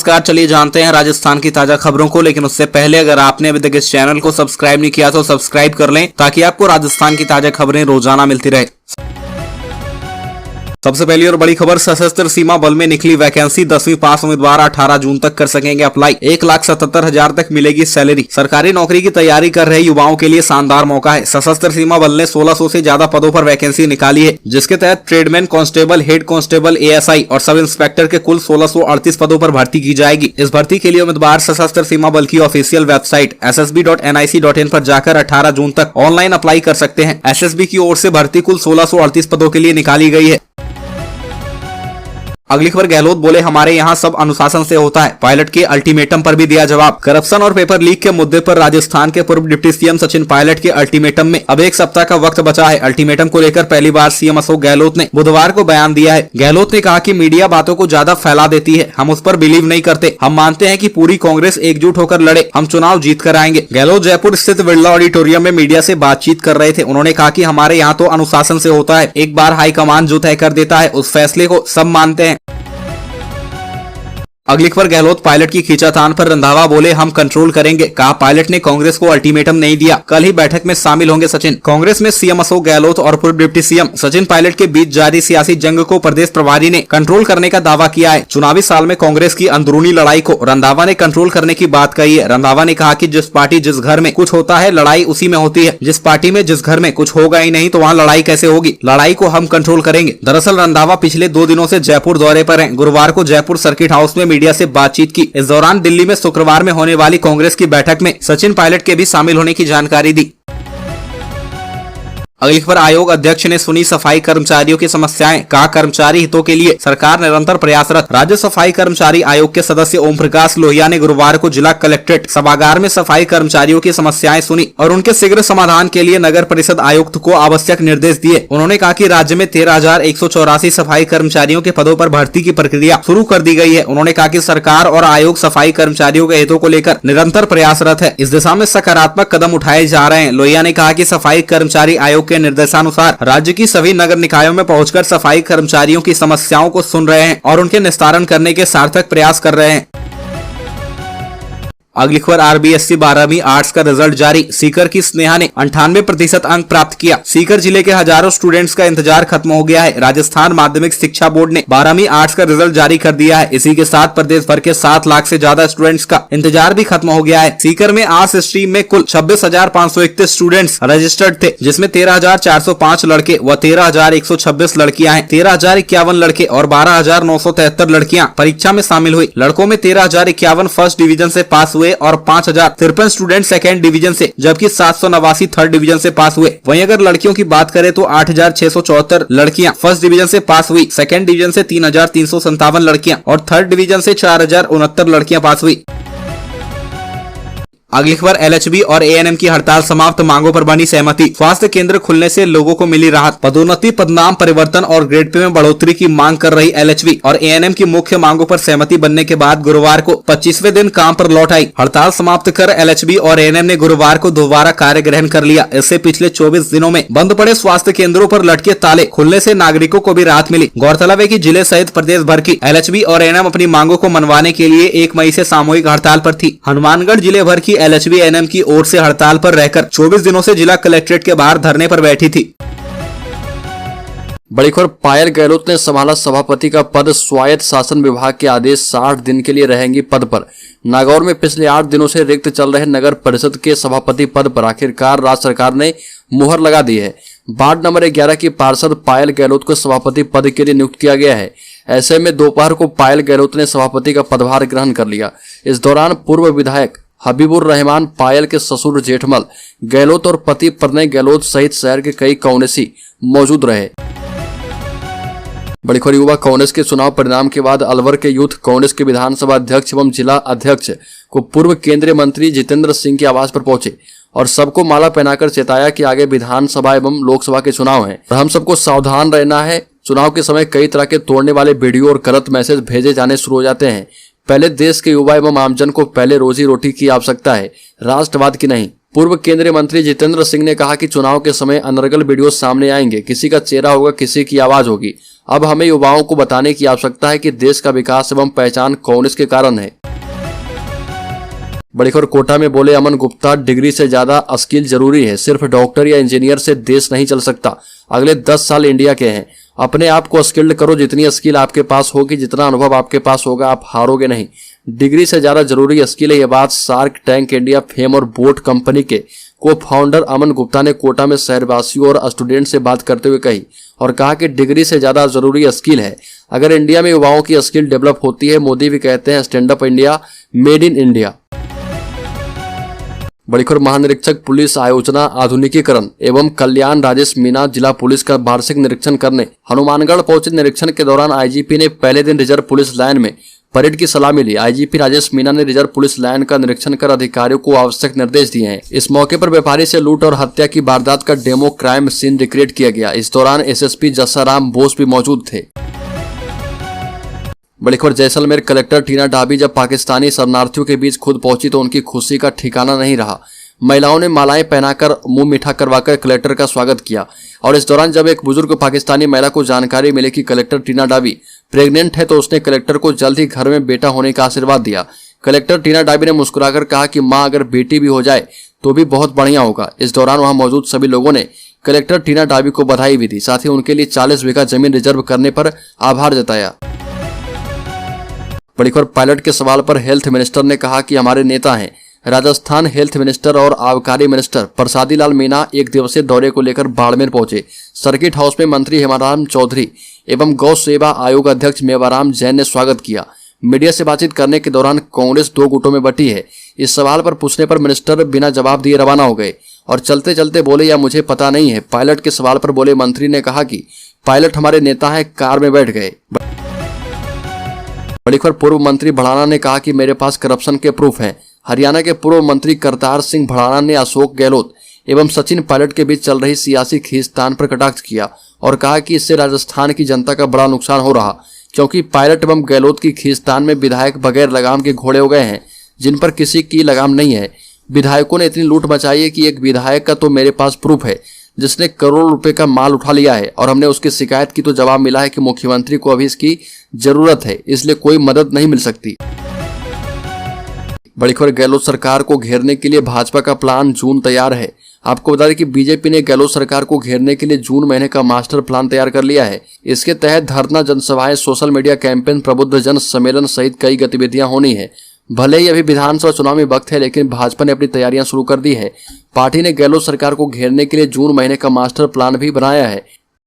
नमस्कार, चलिए जानते हैं राजस्थान की ताजा खबरों को। लेकिन उससे पहले अगर आपने अभी तक इस चैनल को सब्सक्राइब नहीं किया तो सब्सक्राइब कर लें ताकि आपको राजस्थान की ताजा खबरें रोजाना मिलती रहे। सबसे पहली और बड़ी खबर, सशस्त्र सीमा बल में निकली वैकेंसी। 10वीं पास उम्मीदवार 18 जून तक कर सकेंगे अप्लाई। 1,77,000 तक मिलेगी सैलरी। सरकारी नौकरी की तैयारी कर रहे युवाओं के लिए शानदार मौका है। सशस्त्र सीमा बल ने 1600 से ज्यादा पदों पर वैकेंसी निकाली है, जिसके तहत tradesman, constable, head constable, ASI और सब इंस्पेक्टर के कुल 1638 पदों पर भर्ती की जाएगी। इस भर्ती के लिए उम्मीदवार सशस्त्र सीमा बल की ऑफिशियल वेबसाइट ssb.nic.in पर जाकर 18 जून तक ऑनलाइन अप्लाई कर सकते हैं। एसएसबी की ओर से भर्ती कुल 1638 पदों के लिए निकाली गई है। अगली खबर, गहलोत बोले हमारे यहाँ सब अनुशासन से होता है। पायलट के अल्टीमेटम पर भी दिया जवाब। करप्शन और पेपर लीक के मुद्दे पर राजस्थान के पूर्व डिप्टी सीएम सचिन पायलट के अल्टीमेटम में अब एक सप्ताह का वक्त बचा है। अल्टीमेटम को लेकर पहली बार सीएम अशोक गहलोत ने बुधवार को बयान दिया है। गहलोत ने कहा कि मीडिया बातों को ज्यादा फैला देती है, हम उस पर बिलीव नहीं करते। हम मानते हैं कि पूरी कांग्रेस एकजुट होकर लड़े, हम चुनाव जीत कर आएंगे। गहलोत जयपुर स्थित बिरला ऑडिटोरियम में मीडिया से बातचीत कर रहे थे। उन्होंने कहा कि हमारे यहाँ तो अनुशासन से होता है, एक बार हाईकमान जो तय कर देता है उस फैसले को सब मानते हैं। अगली खबर, गहलोत पायलट की खींचातान पर रंधावा बोले हम कंट्रोल करेंगे। कहा पायलट ने कांग्रेस को अल्टीमेटम नहीं दिया, कल ही बैठक में शामिल होंगे सचिन। कांग्रेस में सीएम अशोक गहलोत और पूर्व डिप्टी सीएम सचिन पायलट के बीच जारी सियासी जंग को प्रदेश प्रभारी ने कंट्रोल करने का दावा किया है। चुनावी साल में कांग्रेस की अंदरूनी लड़ाई को रंधावा ने कंट्रोल करने की बात कही है। रंधावा ने कहा कि जिस पार्टी जिस घर में कुछ होता है लड़ाई उसी में होती है। जिस पार्टी में जिस घर में कुछ होगा ही नहीं तो वहाँ लड़ाई कैसे होगी। लड़ाई को हम कंट्रोल करेंगे। दरअसल रंधावा पिछले 2 दिनों से जयपुर दौरे पर हैं। गुरुवार को जयपुर सर्किट हाउस में मीडिया से बातचीत। इस दौरान दिल्ली में शुक्रवार में होने वाली कांग्रेस की बैठक में सचिन पायलट के भी शामिल होने की जानकारी दी। अगली खबर, आयोग अध्यक्ष ने सुनी सफाई कर्मचारियों की समस्याएं। कहा कर्मचारी हितों के लिए सरकार निरंतर प्रयासरत। राज्य सफाई कर्मचारी आयोग के सदस्य ओम प्रकाश लोहिया ने गुरुवार को जिला कलेक्ट्रेट सभागार में सफाई कर्मचारियों की समस्याएं सुनी और उनके शीघ्र समाधान के लिए नगर परिषद आयुक्त को आवश्यक निर्देश दिए। उन्होंने कहा कि राज्य में 13,184 सफाई कर्मचारियों के पदों पर भर्ती की प्रक्रिया शुरू कर दी गई है। उन्होंने कहा कि सरकार और आयोग सफाई कर्मचारियों के हितों को लेकर निरंतर प्रयासरत है। इस दिशा में सकारात्मक कदम उठाए जा रहे हैं। लोहिया ने कहा कि सफाई कर्मचारी आयोग के निर्देशानुसार राज्य की सभी नगर निकायों में पहुंचकर सफाई कर्मचारियों की समस्याओं को सुन रहे हैं और उनके निस्तारण करने के सार्थक प्रयास कर रहे हैं। अगली खबर, आरबीएससी 12वीं आर्ट्स का रिजल्ट जारी। सीकर की स्नेहा ने 98% अंक प्राप्त किया। सीकर जिले के हजारों स्टूडेंट्स का इंतजार खत्म हो गया है। राजस्थान माध्यमिक शिक्षा बोर्ड ने 12वीं आर्ट्स का रिजल्ट जारी कर दिया है। इसी के साथ प्रदेश भर के 7 लाख से ज्यादा स्टूडेंट्स का इंतजार भी खत्म हो गया है। सीकर में आर्ट्स स्ट्रीम में कुल 26,531 स्टूडेंट्स रजिस्टर्ड थे, जिसमें 13,405 लड़के व 13,126 लड़कियां हैं। 13,051 लड़के और 12,973 लड़कियां परीक्षा में शामिल हुई। लड़कों में 13,051 फर्स्ट डिवीजन से पास हुए और 5,053 स्टूडेंट सेकेंड डिवीजन से, जबकि 789 थर्ड डिवीजन से पास हुए। वहीं अगर लड़कियों की बात करें तो 8,674 लड़कियां फर्स्ट डिवीजन से पास हुई। सेकेंड डिवीजन से 3,357 लड़कियां और थर्ड डिवीजन से 4,069 लड़कियां पास हुई। अगली खबर, एलएचबी और एएनएम की हड़ताल समाप्त, मांगों पर बनी सहमति। स्वास्थ्य केंद्र खुलने से लोगों को मिली राहत। पदोन्नति, पदनाम परिवर्तन और ग्रेड पे में बढ़ोतरी की मांग कर रही एलएचबी और एएनएम की मुख्य मांगों पर सहमति बनने के बाद गुरुवार को 25वें दिन काम पर लौट आई। हड़ताल समाप्त कर एलएचबी और एएनएम ने गुरुवार को दोबारा कार्य ग्रहण कर लिया। इससे पिछले 24 दिनों में बंद पड़े स्वास्थ्य केंद्रों पर लटके ताले खुलने से नागरिकों को भी राहत मिली। गौरतलब है कि जिले सहित प्रदेश भर की एलएचबी और एएनएम अपनी मांगों को मनवाने के लिए 1 मई से सामूहिक हड़ताल पर थी। हनुमानगढ़ जिले भर की एलएचबी एएनएम की ओर से हड़ताल पर रहकर 24 दिनों से जिला कलेक्ट्रेट के बाहर धरने पर बैठी थी। बड़ी खबर, पायल गहलोत ने संभाला सभापति का पद। स्वायत्त शासन विभाग के आदेश 60 दिन के लिए रहेंगी पद पर। नागौर में पिछले 8 दिनों से रिक्त चल रहे नगर परिषद के सभापति पद पर आखिरकार राज्य सरकार ने मुहर लगा दी है। वार्ड नंबर 11 की पार्षद पायल गहलोत को सभापति पद के लिए नियुक्त किया गया है। ऐसे में दोपहर को पायल गहलोत ने सभापति का पदभार ग्रहण कर लिया। इस दौरान पूर्व विधायक हबीबुर रहमान, पायल के ससुर जेठमल गहलोत और पति प्रणय गहलोत सहित शहर के कई कांग्रेसी मौजूद रहे। बड़ी खबर, युवा कांग्रेस के चुनाव परिणाम के बाद अलवर के यूथ कांग्रेस के विधानसभा अध्यक्ष एवं जिला अध्यक्ष को पूर्व केंद्रीय मंत्री जितेंद्र सिंह के आवास पर पहुंचे और सबको माला पहनाकर चेताया कि आगे विधानसभा एवं लोकसभा के चुनाव हैं और हम सबको सावधान रहना है। चुनाव के समय कई तरह के तोड़ने वाले वीडियो और गलत मैसेज भेजे जाने शुरू हो जाते हैं। पहले देश के युवा एवं आमजन को पहले रोजी रोटी की आवश्यकता है, राष्ट्रवाद की नहीं। पूर्व केंद्रीय मंत्री जितेंद्र सिंह ने कहा कि चुनाव के समय अनर्गल वीडियो सामने आएंगे, किसी का चेहरा होगा, किसी की आवाज होगी। अब हमें युवाओं को बताने की आवश्यकता है कि देश का विकास एवं पहचान कांग्रेस के कारण है। बड़ी खबर कोटा में बोले अमन गुप्ता, डिग्री से ज्यादा स्किल जरूरी है, सिर्फ डॉक्टर या इंजीनियर से देश नहीं चल सकता। अगले 10 साल इंडिया के हैं, अपने आप को स्किल्ड करो। जितनी स्किल आपके पास होगी, जितना अनुभव आपके पास होगा, आप हारोगे नहीं। डिग्री से ज्यादा जरूरी स्किल है। ये बात शार्क टैंक इंडिया, फेम और बोट कंपनी के को फाउंडर अमन गुप्ता ने कोटा में शहरवासियों और स्टूडेंट से बात करते हुए कही और कहा कि डिग्री से ज्यादा जरूरी स्किल है। अगर इंडिया में युवाओं की स्किल डेवलप होती है, मोदी भी कहते हैं stand up India, made in India. बड़ी खबर महानिरीक्षक पुलिस आयोजना, आधुनिकीकरण एवं कल्याण राजेश मीना जिला पुलिस का वार्षिक निरीक्षण करने हनुमानगढ़ पहुंचे। निरीक्षण के दौरान आईजीपी ने पहले दिन रिजर्व पुलिस लाइन में परेड की सलामी ली। आईजीपी राजेश मीना ने रिजर्व पुलिस लाइन का निरीक्षण कर अधिकारियों को आवश्यक निर्देश दिए हैं। इस मौके पर व्यापारी से लूट और हत्या की वारदात का डेमो क्राइम सीन रिक्रिएट किया गया। इस दौरान एसएसपी जस्साराम बोस भी मौजूद थे। बड़ी खबर जैसलमेर कलेक्टर टीना डाबी जब पाकिस्तानी शरणार्थियों के बीच खुद पहुंची तो उनकी खुशी का ठिकाना नहीं रहा। महिलाओं ने मालाएं पहनाकर मुंह मीठा करवाकर कलेक्टर का स्वागत किया और इस दौरान जब एक बुजुर्ग पाकिस्तानी महिला को जानकारी मिली कि कलेक्टर टीना डाबी प्रेग्नेंट है तो उसने कलेक्टर को जल्द ही घर में बेटा होने का आशीर्वाद दिया। कलेक्टर टीना डाबी ने मुस्कुराकर कहा कि मां अगर बेटी भी हो जाए तो भी बहुत बढ़िया होगा। इस दौरान वहां मौजूद सभी लोगों ने कलेक्टर टीना डाबी को बधाई भी दी, साथ ही उनके लिए 40 बीघा जमीन रिजर्व करने पर आभार जताया। बड़ी खबर पायलट के सवाल पर हेल्थ मिनिस्टर ने कहा कि हमारे नेता हैं। राजस्थान हेल्थ मिनिस्टर और आबकारी मिनिस्टर प्रसादी लाल मीणा एक दिवसीय दौरे को लेकर बाड़मेर पहुंचे। सर्किट हाउस में मंत्री हेमाराम चौधरी एवं गौ सेवा आयोग अध्यक्ष मेवाराम जैन ने स्वागत किया। मीडिया से बातचीत करने के दौरान कांग्रेस 2 गुटों में बटी है, इस सवाल पर पूछने पर मिनिस्टर बिना जवाब दिए रवाना हो गए और चलते चलते बोले या मुझे पता नहीं है। पायलट के सवाल पर बोले मंत्री ने कहा कि पायलट हमारे नेता है, कार में बैठ गए। बड़ी खबर पूर्व मंत्री भड़ाना ने कहा कि मेरे पास करप्शन के प्रूफ हैं। हरियाणा के पूर्व मंत्री करतार सिंह भड़ाना ने अशोक गहलोत एवं सचिन पायलट के बीच चल रही सियासी खींचतान पर कटाक्ष किया और कहा कि इससे राजस्थान की जनता का बड़ा नुकसान हो रहा, क्योंकि पायलट एवं गहलोत की खींचतान में विधायक बगैर लगाम के घोड़े हो गए हैं जिन पर किसी की लगाम नहीं है। विधायकों ने इतनी लूट मचाई है कि एक विधायक का तो मेरे पास प्रूफ है जिसने करोड़ों रुपए का माल उठा लिया है और हमने उसकी शिकायत की तो जवाब मिला है कि मुख्यमंत्री को अभी इसकी जरूरत है, इसलिए कोई मदद नहीं मिल सकती। बड़ी खबर गहलोत सरकार को घेरने के लिए भाजपा का प्लान जून तैयार है। आपको बता दें कि बीजेपी ने गहलोत सरकार को घेरने के लिए जून महीने का मास्टर प्लान तैयार कर लिया है। इसके तहत धरना, जनसभाएं, सोशल मीडिया कैंपेन, प्रबुद्ध जन सम्मेलन सहित कई गतिविधियां होनी है। भले ही अभी विधानसभा चुनाव में वक्त है, लेकिन भाजपा ने अपनी तैयारियां शुरू कर दी है। पार्टी ने गहलोत सरकार को घेरने के लिए जून महीने का मास्टर प्लान भी बनाया है।